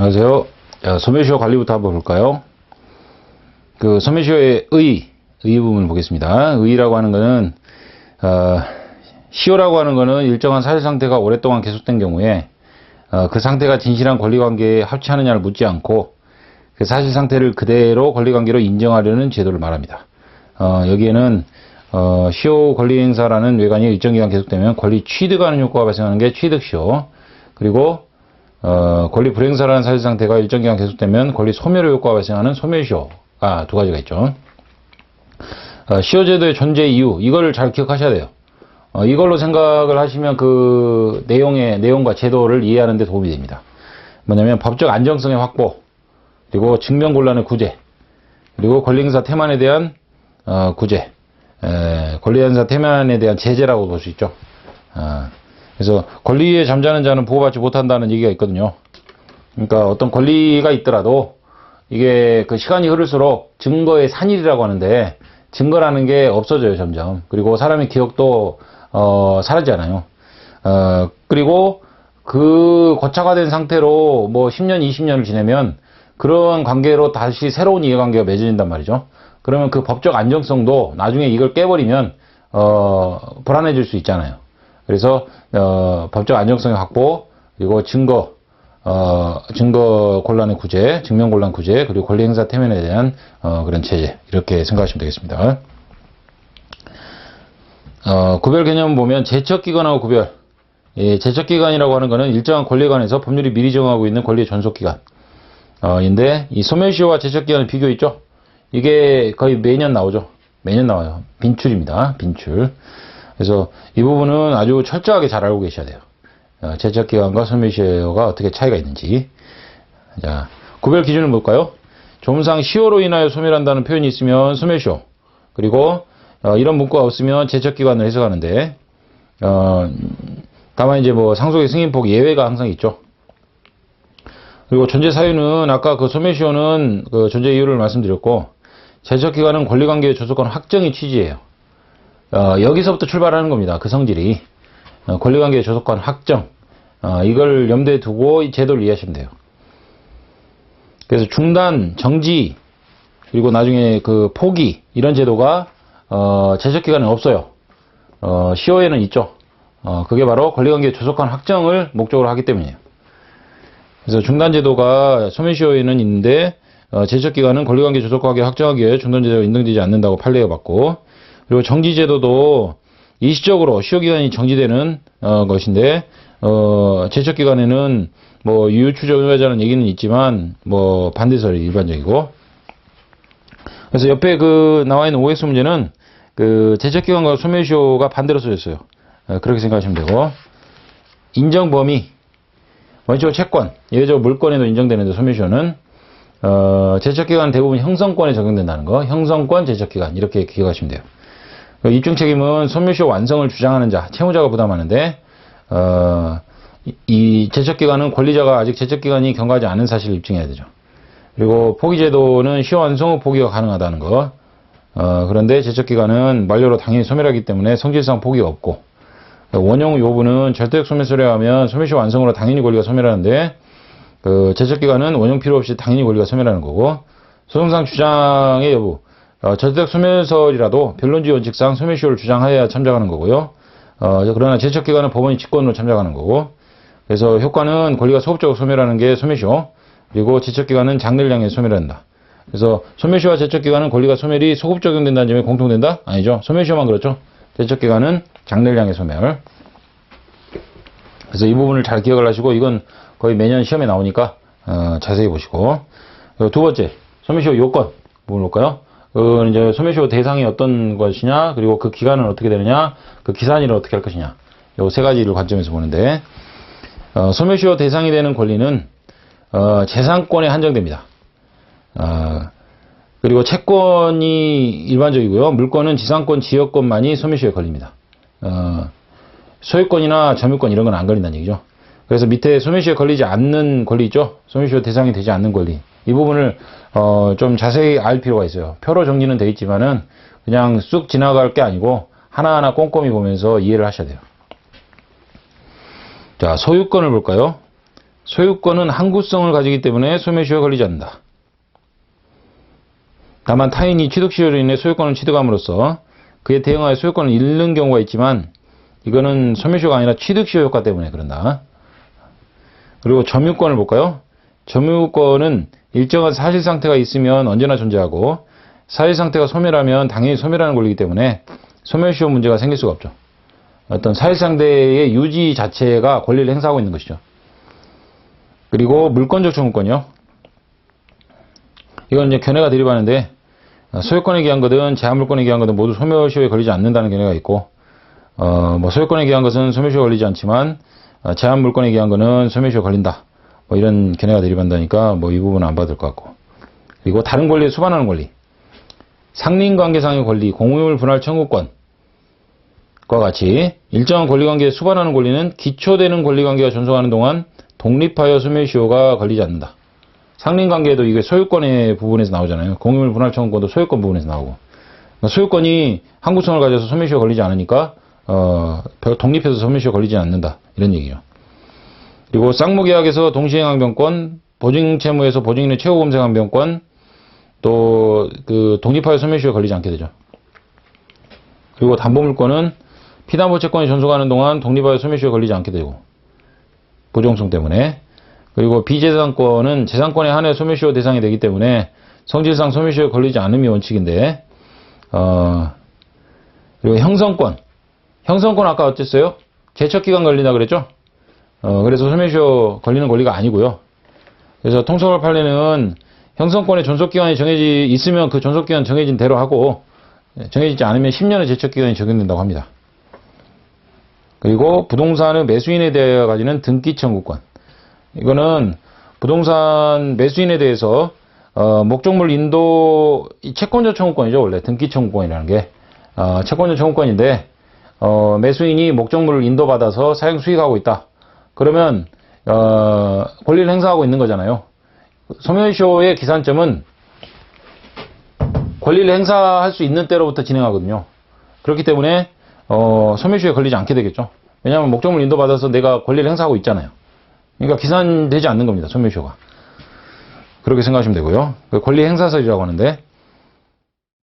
안녕하세요. 소멸시효 관리부터 한번 볼까요? 그 소멸시효의 의 부분을 보겠습니다. 의라고 하는 거는 시효라고 하는 거는 일정한 사실 상태가 오랫동안 계속된 경우에 그 상태가 진실한 권리관계에 합치하느냐를 묻지 않고 그 사실 상태를 그대로 권리관계로 인정하려는 제도를 말합니다. 여기에는 시효 권리행사라는 외관이 일정 기간 계속되면 권리 취득하는 효과가 발생하는 게 취득시효, 그리고 권리 불행사라는 사실 상태가 일정 기간 계속되면 권리 소멸의 효과가 발생하는 소멸시효가 두 가지가 있죠. 시효제도의 존재 이유, 이걸 잘 기억하셔야 돼요. 이걸로 생각을 하시면 그 내용과 제도를 이해하는 데 도움이 됩니다. 뭐냐면 법적 안정성의 확보, 그리고 증명곤란의 구제, 그리고 권리행사 태만에 대한 구제, 권리행사 태만에 대한 제재라고 볼 수 있죠. 그래서 권리에 잠자는 자는 보호받지 못한다는 얘기가 있거든요. 그러니까 어떤 권리가 있더라도 이게 그 시간이 흐를수록 증거의 산일이라고 하는데 증거라는 게 없어져요, 점점. 그리고 사람의 기억도 사라지잖아요. 그리고 그 고착화된 상태로 뭐 10년, 20년을 지내면 그런 관계로 다시 새로운 이해관계가 맺어진단 말이죠. 그러면 그 법적 안정성도 나중에 이걸 깨버리면 불안해질 수 있잖아요. 그래서 법적 안정성의 확보, 그리고 증거 곤란의 구제, 증명 곤란 구제, 그리고 권리 행사 태면에 대한 그런 제재, 이렇게 생각하시면 되겠습니다. 구별 개념 보면 제척기간하고 구별. 제척기간이라고 하는 것은 일정한 권리관에서 법률이 미리 정하고 있는 권리의 존속기간. 인데 이 소멸시효와 제척기간의 비교 있죠? 이게 거의 매년 나오죠. 매년 나와요. 빈출입니다. 빈출. 그래서 이 부분은 아주 철저하게 잘 알고 계셔야 돼요. 제척기간과 소멸시효가 어떻게 차이가 있는지. 자, 구별 기준을 볼까요? 조문상 시효로 인하여 소멸한다는 표현이 있으면 소멸시효. 그리고 이런 문구가 없으면 제척기간을 해석하는데 다만 이제 뭐 상속의 승인폭 예외가 항상 있죠. 그리고 존재 사유는 아까 그 소멸시효는 그 존재 이유를 말씀드렸고, 제척기간은 권리관계의 조속한 확정이 취지예요. 여기서부터 출발하는 겁니다. 그 성질이. 권리관계의 조속한 확정. 이걸 염두에 두고 이 제도를 이해하시면 돼요. 그래서 중단, 정지, 그리고 나중에 그 포기, 이런 제도가, 제척기간에 없어요. 시효에는 있죠. 그게 바로 권리관계의 조속한 확정을 목적으로 하기 때문이에요. 그래서 중단제도가 소멸시효에는 있는데, 제척기간은 권리관계 조속하게 확정하기 위해 중단제도가 인정되지 않는다고 판례가 받고, 그리고 정지제도도 일시적으로 시효기간이 정지되는 것인데, 제척기간에는 뭐 유효추정의무자라는 얘기는 있지만 뭐 반대설이 일반적이고, 그래서 옆에 그 나와 있는 OX 문제는 그 제척기간과 소멸시효가 반대로 써졌어요. 그렇게 생각하시면 되고, 인정 범위, 원칙적으로 채권, 예외적으로 물권에도 인정되는데 소멸시효는 제척기간은 대부분 형성권에 적용된다는 거, 형성권 제척기간, 이렇게 기억하시면 돼요. 입증 책임은 소멸시효 완성을 주장하는 자, 채무자가 부담하는데, 이 제척기간은 권리자가 아직 제척기간이 경과하지 않은 사실을 입증해야 되죠. 그리고 포기제도는 시효 완성 후 포기가 가능하다는 거. 그런데 제척기간은 만료로 당연히 소멸하기 때문에 성질상 포기가 없고, 원용 요부는 절대적 소멸설에 하면 소멸시효 완성으로 당연히 권리가 소멸하는데, 그 제척기간은 원용 필요 없이 당연히 권리가 소멸하는 거고, 소송상 주장의 여부, 절대적 소멸설이라도 변론주의 원칙상 소멸시효를 주장하여야 참작하는 거고요. 그러나 제척기간은 법원이 직권으로 참작하는 거고, 그래서 효과는 권리가 소급적으로 소멸하는 게 소멸시효, 그리고 제척기간은 장래를 향해 소멸한다. 그래서 소멸시효와 제척기간은 권리가 소멸이 소급 적용된다는 점에 공통된다? 아니죠. 소멸시효만 그렇죠. 제척기간은 장래를 향해 소멸. 그래서 이 부분을 잘 기억을 하시고, 이건 거의 매년 시험에 나오니까 자세히 보시고. 두 번째, 소멸시효 요건 부분을 볼까요? 이제 소멸시효 대상이 어떤 것이냐, 그리고 그 기간은 어떻게 되느냐, 그 기산일을 어떻게 할 것이냐, 요 세 가지를 관점에서 보는데, 소멸시효 대상이 되는 권리는 재산권에 한정됩니다. 그리고 채권이 일반적이고요. 물권은 지상권, 지역권만이 소멸시효에 걸립니다. 소유권이나 점유권 이런 건 안 걸린다는 얘기죠. 그래서 밑에 소멸시효에 걸리지 않는 권리 있죠? 소멸시효 대상이 되지 않는 권리. 이 부분을 좀 자세히 알 필요가 있어요. 표로 정리는 돼 있지만은 그냥 쑥 지나갈 게 아니고 하나하나 꼼꼼히 보면서 이해를 하셔야 돼요. 자, 소유권을 볼까요? 소유권은 항구성을 가지기 때문에 소멸시효가 걸리지 않는다. 다만 타인이 취득시효로 인해 소유권을 취득함으로써 그에 대응하여 소유권을 잃는 경우가 있지만 이거는 소멸시효가 아니라 취득시효 효과 때문에 그런다. 그리고 점유권을 볼까요? 점유권은 일정한 사실상태가 있으면 언제나 존재하고 사실상태가 소멸하면 당연히 소멸하는 권리이기 때문에 소멸시효 문제가 생길 수가 없죠. 어떤 사실상태의 유지 자체가 권리를 행사하고 있는 것이죠. 그리고 물권적 청구권이요. 이건 이제 견해가 대립하는데 소유권에 기한 거든 제한물권에 기한 거든 모두 소멸시효에 걸리지 않는다는 견해가 있고 뭐 소유권에 기한 것은 소멸시효가 걸리지 않지만 제한물권에 기한 거는 소멸시효가 걸린다. 뭐 이런 견해가 대립한다니까 뭐 이 부분은 안 받을 것 같고. 그리고 다른 권리에 수반하는 권리. 상린관계상의 권리, 공유물 분할 청구권과 같이 일정한 권리관계에 수반하는 권리는 기초되는 권리관계가 존속하는 동안 독립하여 소멸시효가 걸리지 않는다. 상린관계에도 이게 소유권의 부분에서 나오잖아요. 공유물 분할 청구권도 소유권 부분에서 나오고. 그러니까 소유권이 항구성을 가져서 소멸시효가 걸리지 않으니까 독립해서 소멸시효가 걸리지 않는다. 이런 얘기죠. 그리고 쌍무계약에서 동시행항변권, 보증채무에서 보증인의 최후검색항변권, 또 그 독립하여 소멸시효가 걸리지 않게 되죠. 그리고 담보물권은 피담보채권이 존속하는 동안 독립하여 소멸시효가 걸리지 않게 되고 보정성 때문에. 그리고 비재산권은 재산권에 한해 소멸시효 대상이 되기 때문에 성질상 소멸시효에 걸리지 않음이 원칙인데 그리고 형성권. 형성권 아까 어땠어요? 제척기간 걸린다 그랬죠? 그래서 소멸시효 걸리는 권리가 아니고요. 그래서 통속을 판례는 형성권의 존속기간이 있으면 그 존속기간 정해진 대로 하고 정해지지 않으면 10년의 제척기간이 적용된다고 합니다. 그리고 부동산의 매수인에 대하여 가지는 등기청구권. 이거는 부동산 매수인에 대해서 목적물 인도 채권자 청구권이죠. 원래 등기청구권이라는 게 채권자 청구권인데 매수인이 목적물을 인도받아서 사용 수익하고 있다. 그러면 권리를 행사하고 있는 거잖아요. 소멸시효의 기산점은 권리를 행사할 수 있는 때로부터 진행하거든요. 그렇기 때문에 소멸시효에 걸리지 않게 되겠죠. 왜냐하면 목적물 인도받아서 내가 권리를 행사하고 있잖아요. 그러니까 기산되지 않는 겁니다. 소멸시효가. 그렇게 생각하시면 되고요. 권리 행사설이라고 하는데